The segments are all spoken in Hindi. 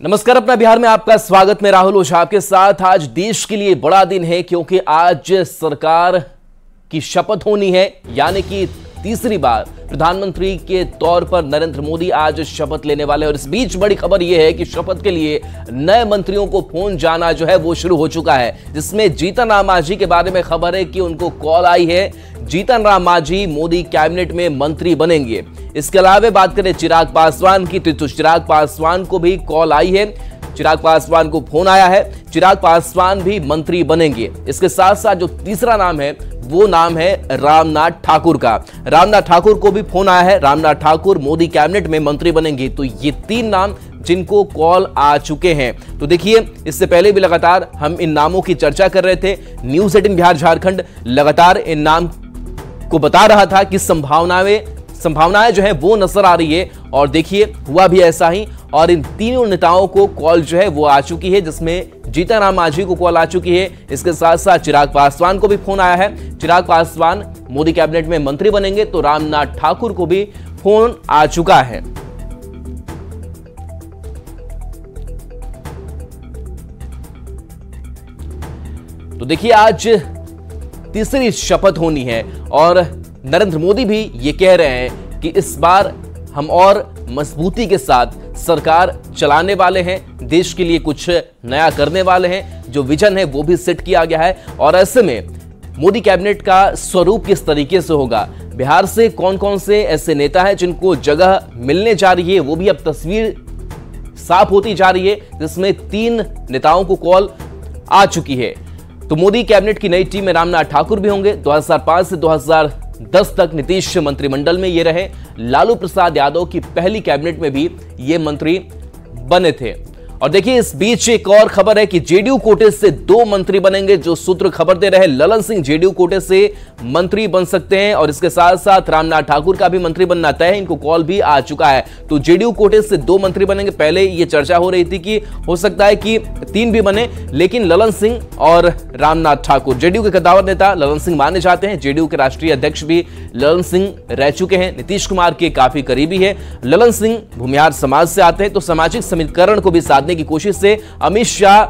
नमस्कार, अपना बिहार में आपका स्वागत। मैं राहुल ओझा आपके साथ। आज देश के लिए बड़ा दिन है क्योंकि आज सरकार की शपथ होनी है, यानी कि तीसरी बार प्रधानमंत्री के तौर पर नरेंद्र मोदी आज शपथ लेने वाले हैं। और इस बीच बड़ी खबर यह है कि शपथ के लिए नए मंत्रियों को फोन जाना जो है वो शुरू हो चुका है, जिसमें जीतन राम मांझी के बारे में खबर है कि उनको कॉल आई है। जीतन राम मांझी मोदी कैबिनेट में मंत्री बनेंगे। इसके अलावा बात करें चिराग पासवान की तो चिराग पासवान को भी कॉल आई है, चिराग पासवान को फोन आया है, चिराग पासवान भी मंत्री बनेंगे। इसके साथ साथ जो तीसरा नाम है वो नाम है रामनाथ ठाकुर का। रामनाथ ठाकुर को भी फोन आया है, रामनाथ ठाकुर मोदी कैबिनेट में मंत्री बनेंगे। तो ये तीन नाम जिनको कॉल आ चुके हैं। तो देखिए, इससे पहले भी लगातार हम इन नामों की चर्चा कर रहे थे। न्यूज़ 18 बिहार झारखंड लगातार इन नाम को बता रहा था कि संभावनाएं जो है वो नजर आ रही है, और देखिए हुआ भी ऐसा ही। और इन तीनों नेताओं को कॉल जो है वो आ चुकी है, जिसमें जीतन राम मांझी को कॉल आ चुकी है। इसके साथ साथ चिराग पासवान को भी फोन आया है। चिराग पासवान मोदी कैबिनेट में मंत्री बनेंगे, तो रामनाथ ठाकुर को भी फोन आ चुका है। तो देखिए, आज तीसरी शपथ होनी है और नरेंद्र मोदी भी ये कह रहे हैं कि इस बार हम और मजबूती के साथ सरकार चलाने वाले हैं, देश के लिए कुछ नया करने वाले हैं। जो विजन है वो भी सेट किया गया है। और ऐसे में मोदी कैबिनेट का स्वरूप किस तरीके से होगा, बिहार से कौन कौन से ऐसे नेता हैं जिनको जगह मिलने जा रही है, वो भी अब तस्वीर साफ होती जा रही है, जिसमें तीन नेताओं को कॉल आ चुकी है। तो मोदी कैबिनेट की नई टीम में रामनाथ ठाकुर भी होंगे। 2005 से 2010 तक नीतीश मंत्रिमंडल में ये रहे। लालू प्रसाद यादव की पहली कैबिनेट में भी ये मंत्री बने थे। और देखिए, इस बीच एक और खबर है कि जेडीयू कोटे से 2 मंत्री बनेंगे। जो सूत्र खबर दे रहे हैं, ललन सिंह जेडीयू कोटे से मंत्री बन सकते हैं। और इसके साथ साथ रामनाथ ठाकुर का भी मंत्री बनना तय है, इनको कॉल भी आ चुका है। तो जेडीयू कोटे से 2 मंत्री बनेंगे। पहले ये चर्चा हो रही थी कि हो सकता है कि 3 भी बने, लेकिन ललन सिंह और रामनाथ ठाकुर, जेडीयू के कद्दावर नेता ललन सिंह माने जाते हैं। जेडीयू के राष्ट्रीय अध्यक्ष भी ललन सिंह रह चुके हैं, नीतीश कुमार के काफी करीबी है। ललन सिंह भूमिहार समाज से आते हैं, तो सामाजिक समीकरण को भी साधने की कोशिश से अमित शाह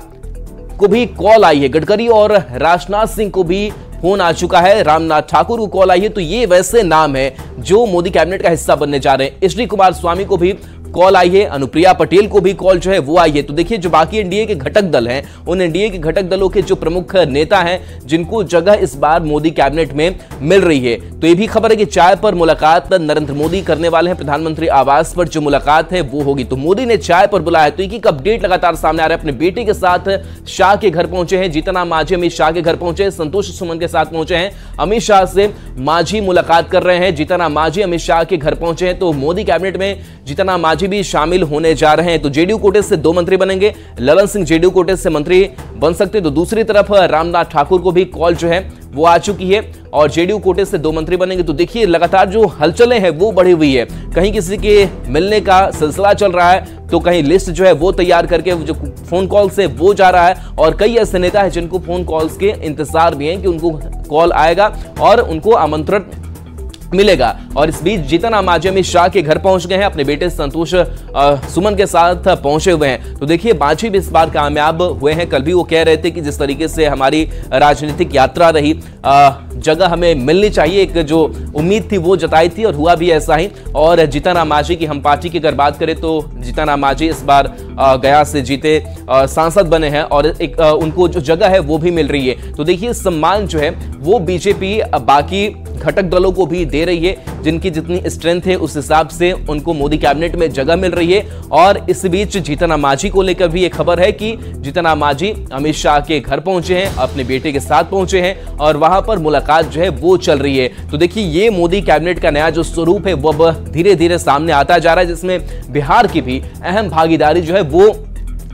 को भी कॉल आई है। गडकरी और राजनाथ सिंह को भी फोन आ चुका है, रामनाथ ठाकुर को कॉल आई है। तो ये वैसे नाम है जो मोदी कैबिनेट का हिस्सा बनने जा रहे हैं। एचडी कुमारस्वामी को भी कॉल आई है, अनुप्रिया पटेल को भी कॉल जो है वो आई है। तो देखिए, जो बाकी एनडीए के घटक दल हैं, उन एनडीए के घटक दलों के जो प्रमुख नेता हैं जिनको जगह इस बार मोदी कैबिनेट में मिल रही है। तो ये भी खबर है कि चाय पर मुलाकात नरेंद्र मोदी करने वाले हैं। प्रधानमंत्री आवास पर जो मुलाकात है वो होगी। तो मोदी ने चाय पर बुलाया है। तो एक अपडेट लगातार सामने आ रहा है। अपने बेटे के साथ शाह के घर पहुंचे हैं जीतन राम मांझी, अमित शाह के घर पहुंचे, संतोष सुमन के साथ पहुंचे हैं। अमित शाह से मांझी मुलाकात कर रहे हैं। जीतन राम मांझी अमित शाह के घर पहुंचे हैं। तो मोदी कैबिनेट में जीतन राम मांझी भी शामिल होने जा रहे हैं। तो जेडीयू कोटे से 2 मंत्री बनेंगे। ललन सिंह जेडीयू कोटे से मंत्री बन सकते हैं। तो दूसरी तरफ रामनाथ ठाकुर को भी कॉल जो है वो आ चुकी है और जेडीयू कोटे से 2 मंत्री बनेंगे। तो देखिए, लगातार जो हलचलें हैं वो बढ़ी हुई है। कहीं किसी के मिलने का सिलसिला चल रहा है, तो कहीं लिस्ट जो है वो तैयार करके जो फोन कॉल से वो जा रहा है। और कई ऐसे नेता हैं जिनको फोन कॉल्स के इंतजार भी हैं कि उनको कॉल आएगा और उनको आमंत्रण मिलेगा। और इस बीच जीतन राम मांझी अमित शाह के घर पहुंच गए हैं, अपने बेटे संतोष सुमन के साथ पहुंचे हुए हैं। तो देखिए, मांझी भी इस बार कामयाब हुए हैं। कल भी वो कह रहे थे कि जिस तरीके से हमारी राजनीतिक यात्रा रही, जगह हमें मिलनी चाहिए, एक जो उम्मीद थी वो जताई थी और हुआ भी ऐसा ही। और जीतन राम मांझी की हम पार्टी की अगर बात करें तो जीतन राम मांझी इस बार गया से जीते सांसद बने हैं और एक उनको जो जगह है वो भी मिल रही है। तो देखिए, सम्मान जो है वो बीजेपी बाकी घटक दलों को भी दे रही है, जिनकी जितनी स्ट्रेंथ है उस हिसाब से उनको मोदी कैबिनेट में जगह मिल रही है। और इस बीच जीतन राम मांझी को लेकर भी एक खबर है कि जीतन राम मांझी अमित शाह के घर पहुंचे हैं, अपने बेटे के साथ पहुंचे हैं और वहां पर मुलाकात जो है वो चल रही है। तो देखिए, ये मोदी कैबिनेट का नया जो स्वरूप है वो अब धीरे धीरे सामने आता जा रहा है, जिसमें बिहार की भी अहम भागीदारी जो है वो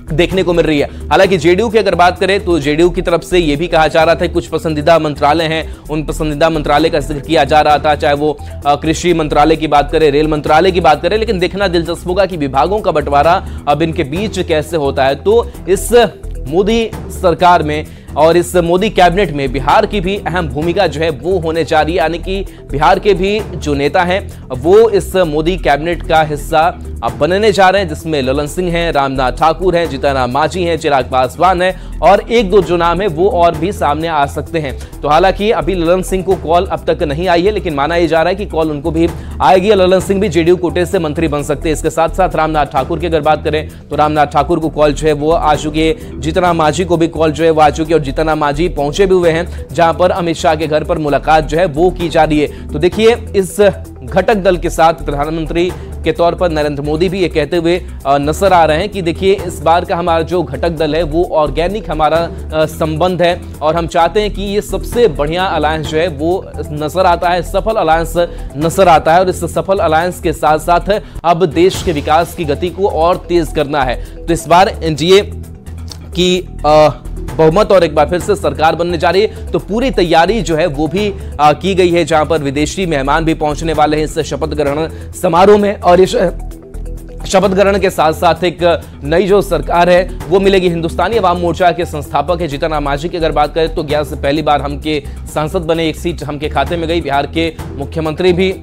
देखने को मिल रही है। हालांकि जेडीयू की अगर बात करें तो जेडीयू की तरफ से यह भी कहा जा रहा था कुछ पसंदीदा मंत्रालय हैं, उन पसंदीदा मंत्रालय का जिक्र किया जा रहा था, चाहे वो कृषि मंत्रालय की बात करें, रेल मंत्रालय की बात करें। लेकिन देखना दिलचस्प होगा कि विभागों का बंटवारा अब इनके बीच कैसे होता है। तो इस मोदी सरकार में और इस मोदी कैबिनेट में बिहार की भी अहम भूमिका जो है वो होने जा रही है, यानी कि बिहार के भी जो नेता हैं वो इस मोदी कैबिनेट का हिस्सा अब बनने जा रहे हैं, जिसमें ललन सिंह हैं, रामनाथ ठाकुर हैं, जीतन राम मांझी हैं, चिराग पासवान है और एक दो जो नाम है वो और भी सामने आ सकते हैं। तो हालांकि अभी ललन सिंह को कॉल अब तक नहीं आई है, लेकिन माना यह जा रहा है कि कॉल उनको भी आएगी। ललन सिंह भी जेडीयू कोटे से मंत्री बन सकते हैं। इसके साथ साथ रामनाथ ठाकुर की अगर बात करें तो रामनाथ ठाकुर को कॉल जो है वो आ चुकी है, जीतन राम मांझी को भी कॉल जो है वो आ चुकी है और जीतन राम मांझी पहुंचे भी हुए हैं, जहां पर अमित शाह के घर पर मुलाकात जो है वो की जा रही है। तो देखिए, इस घटक दल के साथ प्रधानमंत्री के तौर पर नरेंद्र मोदी भी ये कहते हुए नजर आ रहे हैं कि देखिए, इस बार का हमारा जो घटक दल है वो ऑर्गेनिक हमारा संबंध है और हम चाहते हैं कि ये सबसे बढ़िया अलायंस जो है वो नजर आता है, सफल अलायंस नजर आता है और इस सफल अलायंस के साथ साथ अब देश के विकास की गति को और तेज करना है। तो इस बार एनडीए की बहुमत और एक बार फिर से सरकार बनने जा रही है, तो पूरी तैयारी जो है वो भी की गई है, जहां पर विदेशी मेहमान भी पहुंचने वाले हैं इस शपथ ग्रहण समारोह में। और इस शपथ ग्रहण के साथ साथ एक नई जो सरकार है वो मिलेगी। हिंदुस्तानी अवाम मोर्चा के संस्थापक है जीतन राम मांझी की अगर बात करें तो 11 से पहली बार हम के सांसद बने, एक सीट हम के खाते में गई। बिहार के मुख्यमंत्री भी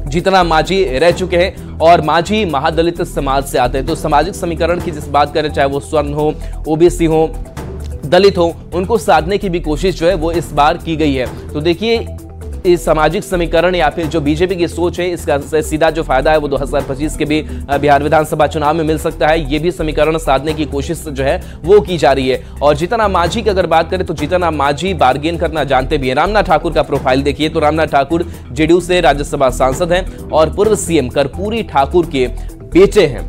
जीतन राम मांझी रह चुके हैं और मांझी महादलित समाज से आते हैं। तो सामाजिक समीकरण की जिस बात करें, चाहे वो स्वर्ण हो, ओबीसी हो, दलित हो, उनको साधने की भी कोशिश जो है वो इस बार की गई है। तो देखिए, इस सामाजिक समीकरण या फिर जो बीजेपी की सोच है, इसका सीधा जो फायदा है वो 2025 के भी बिहार विधानसभा चुनाव में मिल सकता है। ये भी समीकरण साधने की कोशिश जो है वो की जा रही है। और जीतन राम मांझी की अगर बात करें तो जीतन राम मांझी बार्गेन करना जानते भी हैं। रामनाथ ठाकुर का प्रोफाइल देखिए तो रामनाथ ठाकुर जेडीयू से राज्यसभा सांसद हैं और पूर्व सीएम कर्पूरी ठाकुर के बेटे हैं।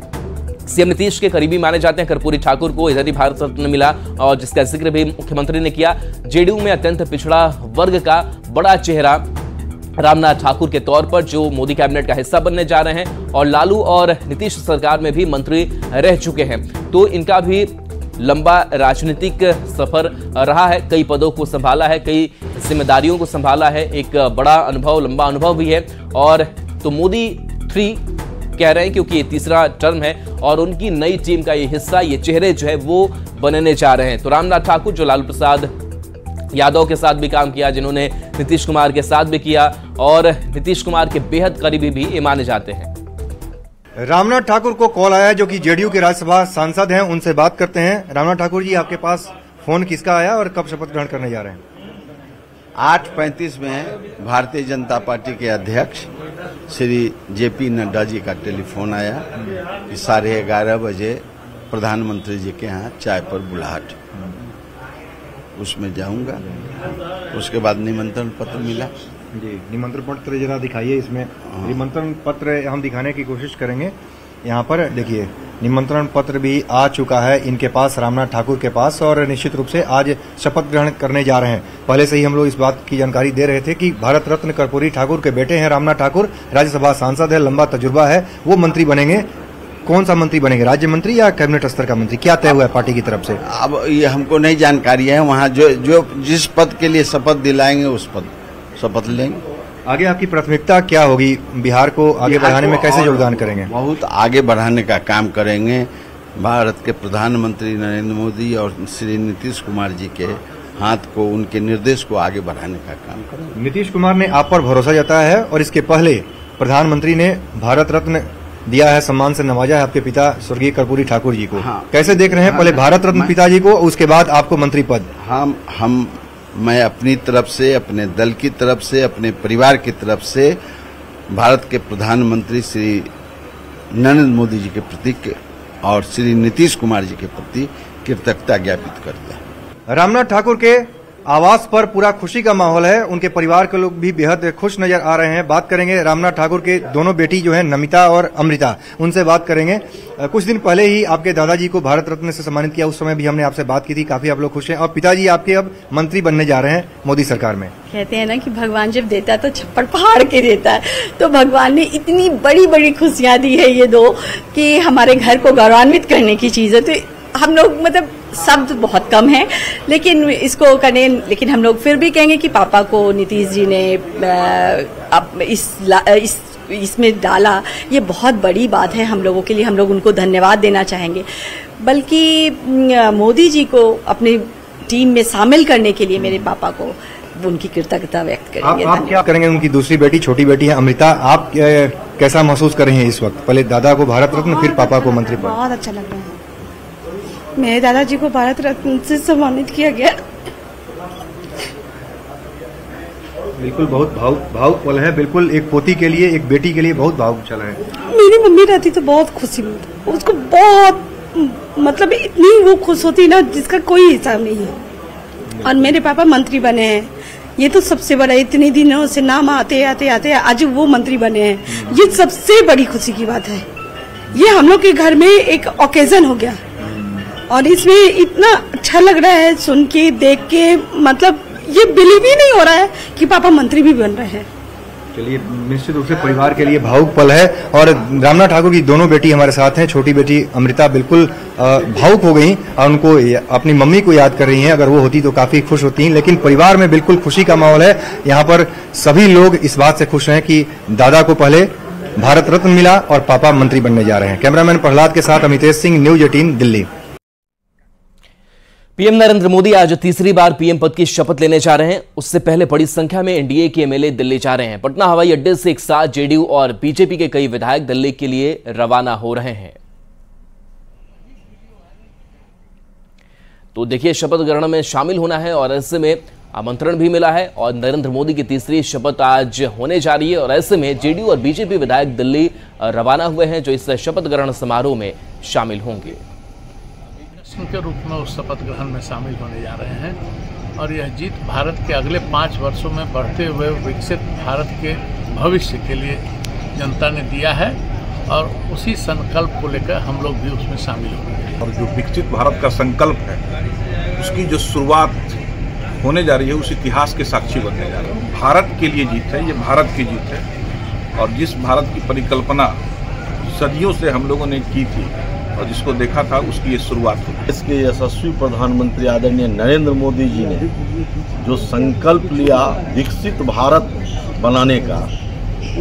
सीएम नीतीश के करीबी माने जाते हैं। कर्पूरी ठाकुर को इधर ही भारत रत्न मिला और जिसका जिक्र भी मुख्यमंत्री ने किया। जेडीयू में अत्यंत पिछड़ा वर्ग का बड़ा चेहरा रामनाथ ठाकुर के तौर पर जो मोदी कैबिनेट का हिस्सा बनने जा रहे हैं और लालू और नीतीश सरकार में भी मंत्री रह चुके हैं। तो इनका भी लंबा राजनीतिक सफर रहा है, कई पदों को संभाला है, कई जिम्मेदारियों को संभाला है, एक बड़ा अनुभव, लंबा अनुभव भी है। और तो मोदी 3 कह रहे हैं क्योंकि ये तीसरा टर्म है और उनकी नई टीम का ये हिस्सा, ये चेहरे जो है वो बनने जा रहे हैं। तो रामनाथ ठाकुर जो लालू प्रसाद यादव के साथ भी काम किया, जिन्होंने नीतीश कुमार के साथ भी किया और नीतीश कुमार के बेहद करीबी भी ये माने जाते हैं। रामनाथ ठाकुर को कॉल आया जो कि जेडीयू के राज्यसभा सांसद हैं, उनसे बात करते हैं। रामनाथ ठाकुर जी, आपके पास फोन किसका आया और कब शपथ ग्रहण करने जा रहे हैं? 8:35 में भारतीय जनता पार्टी के अध्यक्ष श्री जेपी नड्डा जी का टेलीफोन आया कि 11:30 बजे प्रधानमंत्री जी के यहाँ चाय पर बुलाहट, उसमें जाऊंगा। उसके बाद निमंत्रण पत्र मिला जी। निमंत्रण पत्र जरा दिखाइए। इसमें निमंत्रण पत्र हम दिखाने की कोशिश करेंगे। यहाँ पर देखिए, निमंत्रण पत्र भी आ चुका है इनके पास, रामनाथ ठाकुर के पास, और निश्चित रूप से आज शपथ ग्रहण करने जा रहे हैं। पहले से ही हम लोग इस बात की जानकारी दे रहे थे कि भारत रत्न कर्पूरी ठाकुर के बेटे हैं रामनाथ ठाकुर, राज्यसभा सांसद है, लंबा तजुर्बा है, वो मंत्री बनेंगे। कौन सा मंत्री बनेंगे, राज्य मंत्री या कैबिनेट स्तर का मंत्री, क्या तय हुआ है पार्टी की तरफ से? अब ये हमको नहीं जानकारी है। वहाँ जो जिस पद के लिए शपथ दिलाएंगे उस पद शपथ लेंगे। आगे आपकी प्राथमिकता क्या होगी? बिहार को आगे बढ़ाने में कैसे योगदान करेंगे? बहुत आगे बढ़ाने का काम करेंगे। भारत के प्रधानमंत्री नरेंद्र मोदी और श्री नीतीश कुमार जी के हाथ को, उनके निर्देश को आगे बढ़ाने का काम करेंगे। नीतीश कुमार ने आप पर भरोसा जताया है और इसके पहले प्रधानमंत्री ने भारत रत्न दिया है, सम्मान से नवाजा है आपके पिता स्वर्गीय कर्पूरी ठाकुर जी को। हाँ। कैसे देख रहे हैं? पहले भारत रत्न पिताजी को, उसके बाद आपको मंत्री पद। मैं अपनी तरफ से, अपने दल की तरफ से, अपने परिवार की तरफ से भारत के प्रधानमंत्री श्री नरेंद्र मोदी जी के प्रति और श्री नीतीश कुमार जी के प्रति कृतज्ञता ज्ञापित करते हैं। रामनाथ ठाकुर के आवास पर पूरा खुशी का माहौल है, उनके परिवार के लोग भी बेहद खुश नजर आ रहे हैं। बात करेंगे रामनाथ ठाकुर के दोनों बेटी जो है नमिता और अमृता, उनसे बात करेंगे। कुछ दिन पहले ही आपके दादाजी को भारत रत्न से सम्मानित किया, उस समय भी हमने आपसे बात की थी, काफी आप लोग खुश हैं। और पिताजी आपके अब मंत्री बनने जा रहे हैं मोदी सरकार में। कहते हैं ना कि भगवान जब देता है तो छप्पड़ फाड़ के देता है, तो भगवान ने इतनी बड़ी बड़ी खुशियां दी है ये दो कि हमारे घर को गौरवान्वित करने की चीज है। तो हम लोग मतलब शब्द बहुत कम है लेकिन इसको करने, लेकिन हम लोग फिर भी कहेंगे कि पापा को नीतीश जी ने अब इसमें डाला, ये बहुत बड़ी बात है हम लोगों के लिए। हम लोग उनको धन्यवाद देना चाहेंगे। बल्कि मोदी जी को अपनी टीम में शामिल करने के लिए मेरे पापा को उनकी कृतज्ञता व्यक्त करेंगे। आप क्या करेंगे? उनकी दूसरी बेटी, छोटी बेटी है अमृता, आप कैसा महसूस कर रही हैं इस वक्त? पहले दादा को भारत रत्न, फिर पापा को मंत्री पद। बहुत अच्छा लग रहा है। मेरे दादाजी को भारत रत्न से सम्मानित किया गया। बिल्कुल बहुत भावुक पल है। बिल्कुल एक पोती के लिए, एक बेटी के लिए बहुत भावुक चल है। मेरी मम्मी रहती तो बहुत खुशी मिलती, उसको बहुत मतलब इतनी वो खुश होती ना जिसका कोई हिसाब नहीं है। और मेरे पापा मंत्री बने हैं, ये तो सबसे बड़ा, इतने दिनों से नाम आते आते आते आज वो मंत्री बने हैं, ये सबसे बड़ी खुशी की बात है। ये हम लोग के घर में एक ओकेजन हो गया और इसमें इतना अच्छा लग रहा है सुन के, देख के, मतलब ये बिलीव ही नहीं हो रहा है कि पापा मंत्री भी बन रहे हैं। चलिए, निश्चित रूप से परिवार के लिए भावुक पल है। और रामनाथ ठाकुर की दोनों बेटी हमारे साथ हैं। छोटी बेटी अमृता बिल्कुल भावुक हो गई और उनको अपनी मम्मी को याद कर रही हैं। अगर वो होती तो काफी खुश होती, लेकिन परिवार में बिल्कुल खुशी का माहौल है। यहाँ पर सभी लोग इस बात से खुश हैं कि दादा को पहले भारत रत्न मिला और पापा मंत्री बनने जा रहे हैं। कैमरामैन प्रहलाद के साथ अमितेश सिंह, न्यूज 18 दिल्ली। पीएम नरेंद्र मोदी आज तीसरी बार पीएम पद की शपथ लेने जा रहे हैं। उससे पहले बड़ी संख्या में एनडीए के एमएलए दिल्ली जा रहे हैं। पटना हवाई अड्डे से एक साथ जेडीयू और बीजेपी के कई विधायक दिल्ली के लिए रवाना हो रहे हैं। तो देखिए, शपथ ग्रहण में शामिल होना है और ऐसे में आमंत्रण भी मिला है और नरेंद्र मोदी की तीसरी शपथ आज होने जा रही है और ऐसे में जेडीयू और बीजेपी विधायक दिल्ली रवाना हुए हैं जो इस शपथ ग्रहण समारोह में शामिल होंगे। के रूप में उस शपथ ग्रहण में शामिल होने जा रहे हैं और यह जीत भारत के अगले 5 वर्षों में बढ़ते हुए विकसित भारत के भविष्य के लिए जनता ने दिया है और उसी संकल्प को लेकर हम लोग भी उसमें शामिल होंगे। और जो विकसित भारत का संकल्प है उसकी जो शुरुआत होने जा रही है उस इतिहास के साक्षी बनने जा रहे हैं। भारत के लिए जीत है, ये भारत की जीत है और जिस भारत की परिकल्पना सदियों से हम लोगों ने की थी और जिसको देखा था उसकी ये शुरुआत हुई। देश के यशस्वी प्रधानमंत्री आदरणीय नरेंद्र मोदी जी ने जो संकल्प लिया विकसित भारत बनाने का,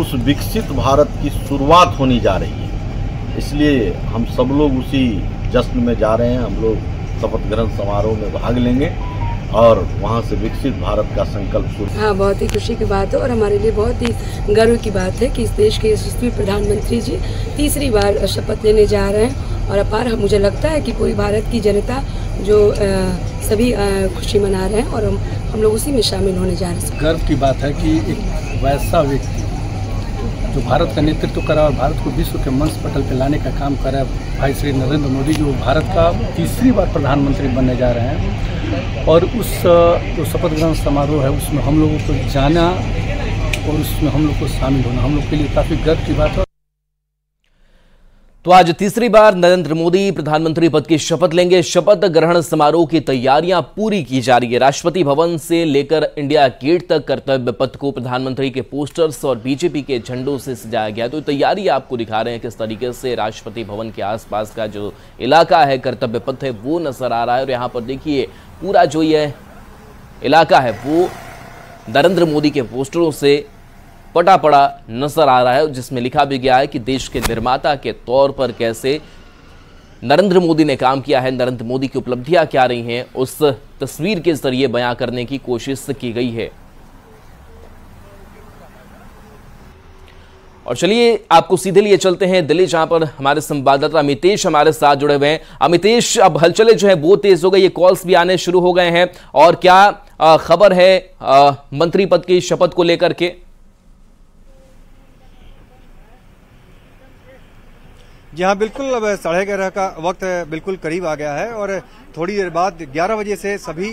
उस विकसित भारत की शुरुआत होने जा रही है। इसलिए हम सब लोग उसी जश्न में जा रहे हैं। हम लोग शपथ ग्रहण समारोह में भाग लेंगे और वहाँ से विकसित भारत का संकल्प शुरू। हाँ, बहुत ही खुशी की बात है और हमारे लिए बहुत ही गर्व की बात है कि इस देश के यशस्वी प्रधानमंत्री जी तीसरी बार शपथ लेने जा रहे हैं और अपार मुझे लगता है कि पूरी भारत की जनता जो सभी खुशी मना रहे हैं और हम लोग उसी में शामिल होने जा रहे हैं। गर्व की बात है कि एक वैसा व्यक्ति जो भारत का नेतृत्व करा और भारत को विश्व के मंच पटल पर लाने का काम करा, भाई श्री नरेंद्र मोदी जो भारत का तीसरी बार प्रधानमंत्री बनने जा रहे हैं और उस जो शपथ ग्रहण समारोह है उसमें हम लोगों को जाना और उसमें हम लोग को शामिल होना हम लोग के लिए काफ़ी गर्व की बात है। तो आज तीसरी बार नरेंद्र मोदी प्रधानमंत्री पद की शपथ लेंगे। शपथ ग्रहण समारोह की तैयारियां पूरी की जा रही है। राष्ट्रपति भवन से लेकर इंडिया गेट तक कर्तव्य पथ को प्रधानमंत्री के पोस्टर्स और बीजेपी के झंडों से सजाया गया। तो तैयारी आपको दिखा रहे हैं किस तरीके से राष्ट्रपति भवन के आसपास का जो इलाका है, कर्तव्य पथ है, वो नजर आ रहा है। और यहाँ पर देखिए पूरा जो ये इलाका है वो नरेंद्र मोदी के पोस्टरों से पटा पड़ा नजर आ रहा है, जिसमें लिखा भी गया है कि देश के निर्माता के तौर पर कैसे नरेंद्र मोदी ने काम किया है, नरेंद्र मोदी की उपलब्धियां क्या रही हैं, उस तस्वीर के जरिए बयां करने की कोशिश की गई है। और चलिए आपको सीधे लिए चलते हैं दिल्ली, जहां पर हमारे संवाददाता अमितेश हमारे साथ जुड़े हुए हैं। अमितेश, अब हलचलें जो है वो तेज हो गई, ये कॉल्स भी आने शुरू हो गए हैं और क्या खबर है मंत्री पद की शपथ को लेकर के? जी हाँ, बिल्कुल। अब 11:30 का वक्त बिल्कुल करीब आ गया है और थोड़ी देर बाद 11 बजे से सभी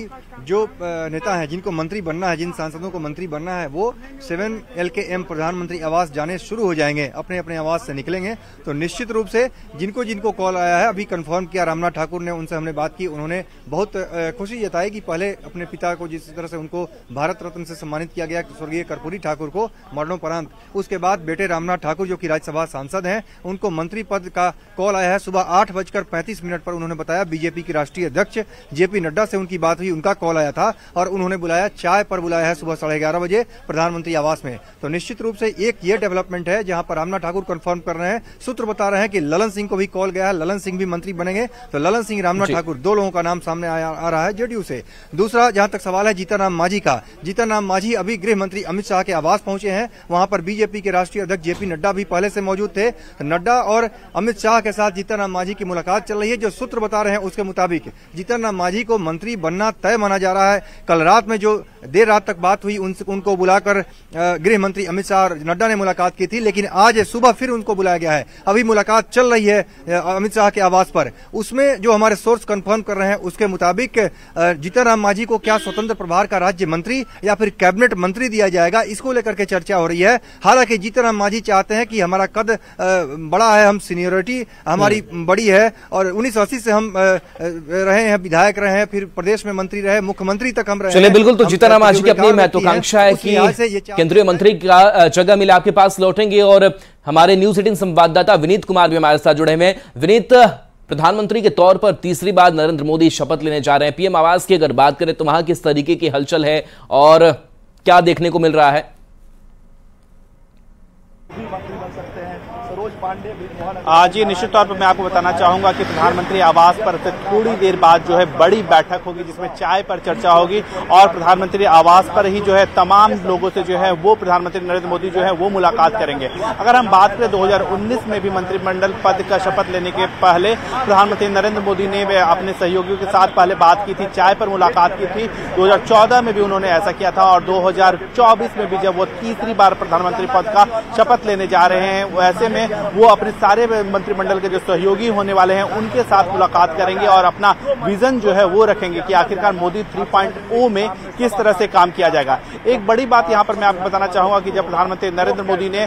जो नेता हैं जिनको मंत्री बनना है, जिन सांसदों को मंत्री बनना है, वो 7LKM प्रधानमंत्री आवास जाने शुरू हो जाएंगे, अपने अपने आवास से निकलेंगे। तो निश्चित रूप से जिनको जिनको कॉल आया है, अभी कंफर्म किया रामनाथ ठाकुर ने, उनसे हमने बात की, उन्होंने बहुत खुशी जताई कि पहले अपने पिता को जिस तरह से उनको भारत रत्न से सम्मानित किया गया स्वर्गीय कर्पूरी ठाकुर को मरणोपरांत, उसके बाद बेटे रामनाथ ठाकुर जो कि राज्यसभा सांसद हैं, उनको मंत्री पद का कॉल आया है। सुबह 8:35 पर उन्होंने बताया बीजेपी की राष्ट्रीय अध्यक्ष जेपी नड्डा से उनकी बात हुई, उनका कॉल आया था और उन्होंने बुलाया, चाय पर बुलाया है सुबह 11:30 बजे प्रधानमंत्री आवास में। तो निश्चित रूप से एक ये डेवलपमेंट है जहां पर रामनाथ ठाकुर कंफर्म कर रहे हैं, सूत्र बता रहे हैं कि ललन सिंह को भी कॉल गया है, ललन सिंह भी मंत्री बनेंगे। तो ललन सिंह, रामनाथ ठाकुर, दो लोगों का नाम सामने आ रहा है जेडीयू से। दूसरा जहां तक सवाल है जीतन राम मांझी का, जीतन राम मांझी अभी गृह मंत्री अमित शाह के आवास पहुंचे हैं। वहां पर बीजेपी के राष्ट्रीय अध्यक्ष जेपी नड्डा भी पहले से मौजूद थे। नड्डा और अमित शाह के साथ जीतन राम मांझी की मुलाकात चल रही है। जो सूत्र बता रहे हैं उसके मुताबिक जीतन राम मांझी को मंत्री बनना तय माना जा रहा है। कल रात में जो देर रात तक बात हुई, उनको बुलाकर गृह मंत्री अमित शाह और नड्डा ने मुलाकात की थी, लेकिन आज सुबह फिर उनको बुलाया गया है। अभी मुलाकात चल रही है अमित शाह के आवास पर। उसमें जो हमारे सोर्स कंफर्म कर रहे हैं उसके मुताबिक जीतन राम मांझी को क्या स्वतंत्र प्रभार का राज्य मंत्री या फिर कैबिनेट मंत्री दिया जाएगा, इसको लेकर के चर्चा हो रही है। हालांकि जीतन राम मांझी चाहते हैं कि हमारा कद बड़ा है, हम सीनियरिटी हमारी बड़ी है और 1980 से हम रहे हैं, विधायक रहे हैं, फिर प्रदेश में मंत्री रहे, मुख्यमंत्री तक हम रहे। चलिए, बिल्कुल। तो जीतन राम मांझी की अपनी महत्वाकांक्षा है कि केंद्रीय मंत्री का जगह मिले, आपके पास लौटेंगे। और हमारे न्यूज 18 संवाददाता विनीत कुमार भी हमारे साथ जुड़े हुए हैं। विनीत, प्रधानमंत्री के तौर पर तीसरी बार नरेंद्र मोदी शपथ लेने जा रहे हैं। पीएम आवास की अगर बात करें तो वहां किस तरीके की हलचल है और क्या देखने को मिल रहा है? जी, निश्चित तौर पर मैं आपको बताना चाहूंगा कि प्रधानमंत्री आवास पर से थोड़ी देर बाद जो है बड़ी बैठक होगी जिसमें चाय पर चर्चा होगी और प्रधानमंत्री आवास पर ही जो है तमाम लोगों से जो है वो प्रधानमंत्री नरेंद्र मोदी जो है वो मुलाकात करेंगे। अगर हम बात करें 2019 में भी मंत्रिमंडल पद का शपथ लेने के पहले प्रधानमंत्री नरेंद्र मोदी ने अपने सहयोगियों के साथ पहले बात की थी, चाय पर मुलाकात की थी। 2014 में भी उन्होंने ऐसा किया था और 2024 में भी जब वो तीसरी बार प्रधानमंत्री पद का शपथ लेने जा रहे हैं, वैसे में वो अपने सारे मंत्रिमंडल के जो सहयोगी होने वाले हैं उनके साथ मुलाकात करेंगे और अपना विजन जो है वो रखेंगे कि आखिरकार मोदी 3.0 में किस तरह से काम किया जाएगा। एक बड़ी बात यहां पर मैं आपको बताना चाहूंगा कि जब प्रधानमंत्री नरेंद्र मोदी ने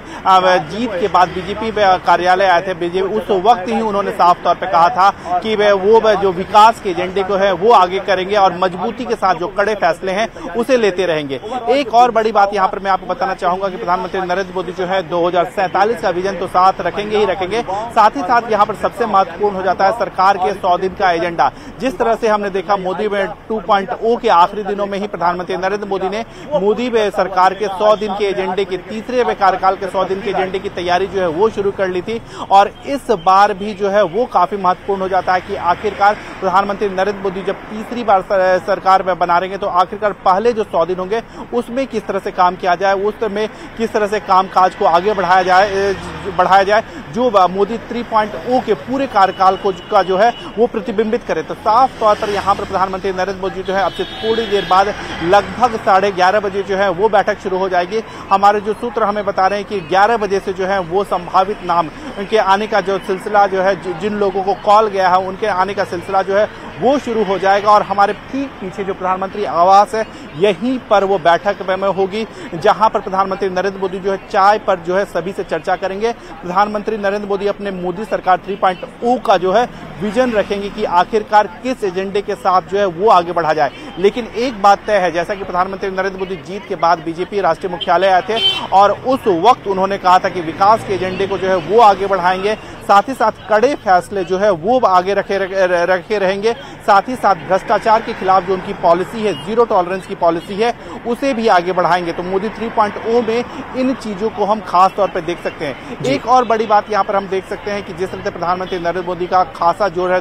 जीत के बाद बीजेपी कार्यालय आए थे, उस वक्त ही उन्होंने साफ तौर पर कहा था कि वो जो विकास के एजेंडे को है वो आगे करेंगे और मजबूती के साथ जो कड़े फैसले हैं उसे लेते रहेंगे। एक और बड़ी बात यहां पर मैं आपको बताना चाहूंगा कि प्रधानमंत्री नरेंद्र मोदी जो है 2047 का विजन तो साथ रखेंगे ही रखेंगे, साथ ही साथ यहाँ पर सबसे महत्वपूर्ण हो जाता है सरकार के 100 दिन का एजेंडा। जिस तरह से हमने देखा मोदी में 2.0 के आखिरी दिनों में ही प्रधानमंत्री नरेंद्र मोदी ने मोदी सरकार के 100 दिन के एजेंडे की, तीसरे कार्यकाल के 100 दिन के एजेंडे की तैयारी जो है वो शुरू कर ली थी और इस बार भी जो है वो काफी महत्वपूर्ण हो जाता है कि आखिरकार प्रधानमंत्री नरेंद्र मोदी जब तीसरी बार सरकार में बना रहेंगे तो आखिरकार पहले जो 100 दिन होंगे उसमें किस तरह से काम किया जाए, उसमें किस तरह से कामकाज को आगे बढ़ाया जाए जो मोदी 3.0 के पूरे कार्यकाल को का जो है वो प्रतिबिंबित करे। तो साफ तौर पर यहाँ पर प्रधानमंत्री नरेंद्र मोदी जो है अब से थोड़ी देर बाद लगभग 11:30 बजे जो है वो बैठक शुरू हो जाएगी। हमारे जो सूत्र हमें बता रहे हैं कि 11 बजे से जो है वो संभावित नाम उनके आने का जो सिलसिला जो है, जिन लोगों को कॉल गया है उनके आने का सिलसिला जो है वो शुरू हो जाएगा और हमारे ठीक पीछे जो प्रधानमंत्री आवास है यहीं पर वो बैठक में होगी जहां पर प्रधानमंत्री नरेंद्र मोदी जो है चाय पर जो है सभी से चर्चा करेंगे। प्रधानमंत्री नरेंद्र मोदी अपने मोदी सरकार 3.0 का जो है विजन रखेंगे कि आखिरकार किस एजेंडे के साथ जो है वो आगे बढ़ा जाए। लेकिन एक बात तय है, जैसा कि प्रधानमंत्री नरेंद्र मोदी जीत के बाद बीजेपी राष्ट्रीय मुख्यालय आए थे और उस वक्त उन्होंने कहा था कि विकास के एजेंडे को जो है वो आगे बढ़ाएंगे, साथ ही साथ कड़े फैसले जो है वो आगे रखे रहेंगे, साथ ही साथ भ्रष्टाचार के खिलाफ जो उनकी पॉलिसी है, जीरो टॉलरेंस की पॉलिसी है, उसे भी आगे बढ़ाएंगे। तो मोदी 3.0 में इन चीजों को हम खास तौर पे देख सकते हैं। एक और बड़ी बात यहाँ पर हम देख सकते हैं कि जिस तरह से प्रधानमंत्री नरेंद्र मोदी का खासा जोर है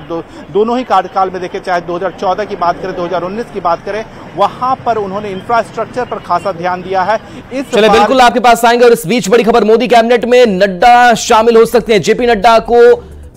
दोनों ही कार्यकाल में देखें, चाहे 2014 की बात करें 2019 की बात करें, वहां पर उन्होंने इंफ्रास्ट्रक्चर पर खासा ध्यान दिया है। चलिए, बिल्कुल आपके पास आएंगे। और इस बीच बड़ी खबर, मोदी कैबिनेट में नड्डा शामिल हो सकते हैं, जेपी नड्डा को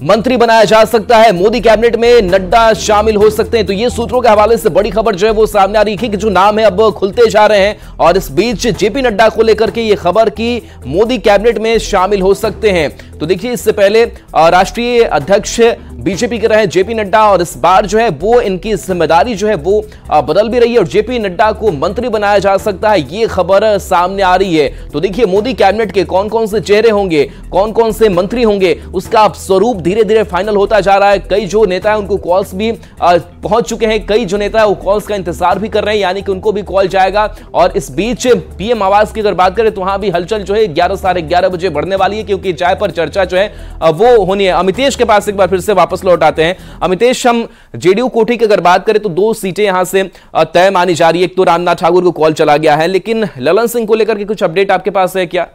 मंत्री बनाया जा सकता है, मोदी कैबिनेट में नड्डा शामिल हो सकते हैं। तो ये सूत्रों के हवाले से बड़ी खबर जो है वो सामने आ रही है कि जो नाम है अब खुलते जा रहे हैं और इस बीच जेपी नड्डा को लेकर के ये खबर कि मोदी कैबिनेट में शामिल हो सकते हैं। तो देखिए, इससे पहले राष्ट्रीय अध्यक्ष बीजेपी के रहे जेपी नड्डा और इस बार जो है वो इनकी जिम्मेदारी जो है वो बदल भी रही है और जेपी नड्डा को मंत्री बनाया जा सकता है, ये खबर सामने आ रही है। तो देखिए, मोदी कैबिनेट के कौन कौन से चेहरे होंगे, कौन कौन से मंत्री होंगे, उसका स्वरूप धीरे धीरे फाइनल होता जा रहा है। कई जो नेता है उनको कॉल्स भी पहुंच चुके हैं, कई जो नेता है वो कॉल्स का इंतजार भी कर रहे हैं, यानी कि उनको भी कॉल जाएगा। और इस बीच पीएम आवास की अगर बात करें तो वहां भी हलचल जो है 11 साढ़े 11 बजे बढ़ने वाली है, क्योंकि चाय पर चर्चा जो है वो होनी है। अमितेश के पास एक बार फिर से वापस लौट आते हैं। अमितेश, हम जेडीयू कोठी की अगर बात करें तो 2 सीटें यहां से तय मानी जा रही है। एक तो रामनाथ ठाकुर को कॉल चला गया है, लेकिन ललन सिंह को लेकर के कुछ अपडेट आपके पास है क्या?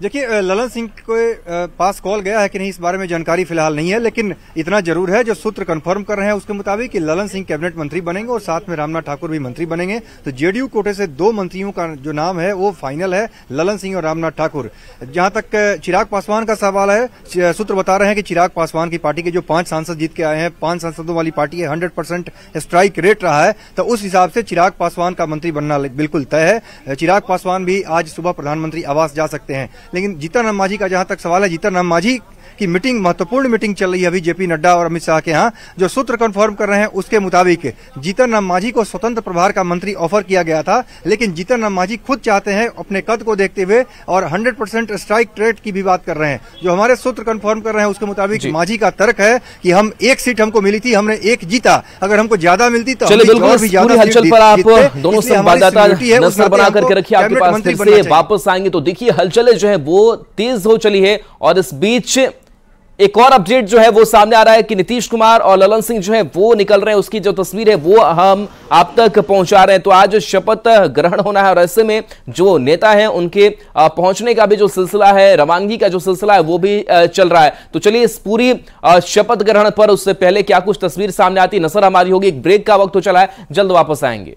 देखिए, ललन सिंह के पास कॉल गया है कि नहीं इस बारे में जानकारी फिलहाल नहीं है, लेकिन इतना जरूर है जो सूत्र कंफर्म कर रहे हैं उसके मुताबिक कि ललन सिंह कैबिनेट मंत्री बनेंगे और साथ में रामनाथ ठाकुर भी मंत्री बनेंगे। तो जेडीयू कोटे से 2 मंत्रियों का जो नाम है वो फाइनल है, ललन सिंह और रामनाथ ठाकुर। जहां तक चिराग पासवान का सवाल है, सूत्र बता रहे हैं कि चिराग पासवान की पार्टी के जो 5 सांसद जीत के आए हैं, 5 सांसदों वाली पार्टी है, 100% स्ट्राइक रेट रहा है, तो उस हिसाब से चिराग पासवान का मंत्री बनना बिल्कुल तय है। चिराग पासवान भी आज सुबह प्रधानमंत्री आवास जा सकते हैं। लेकिन जीतन राम मांझी का जहां तक सवाल है, जीतन राम मांझी की मीटिंग, महत्वपूर्ण मीटिंग चल रही है अभी जेपी नड्डा और अमित शाह के यहाँ। जो सूत्र कंफर्म कर रहे हैं उसके मुताबिक जीतन राम मांझी को स्वतंत्र प्रभार का मंत्री ऑफर किया गया था, लेकिन जीतन राम मांझी खुद चाहते हैं अपने कद को देखते हुए और 100% स्ट्राइक रेट की भी बात कर रहे हैं। जो हमारे सूत्र कंफर्म कर रहे हैं उसके मुताबिक मांझी का तर्क है कि हम 1 सीट हमको मिली थी, हमने 1 जीता, अगर हमको ज्यादा मिलती तो हलचल पर आप दोनों संवाददाता नजर बना करके रखिए। आपके पास फिर से वापस आएंगे तो देखिए हलचलें जो है वो तेज हो चली है। और इस बीच एक और अपडेट जो है वो सामने आ रहा है कि नीतीश कुमार और ललन सिंह जो है वो निकल रहे हैं, उसकी जो तस्वीर है वो हम आप तक पहुंचा रहे हैं। तो आज शपथ ग्रहण होना है और ऐसे में जो नेता हैं उनके पहुंचने का भी जो सिलसिला है, रवानगी का जो सिलसिला है वो भी चल रहा है। तो चलिए इस पूरी शपथ ग्रहण पर उससे पहले क्या कुछ तस्वीर सामने आती नजर हमारी होगी। एक ब्रेक का वक्त हो चला है, जल्द वापस आएंगे।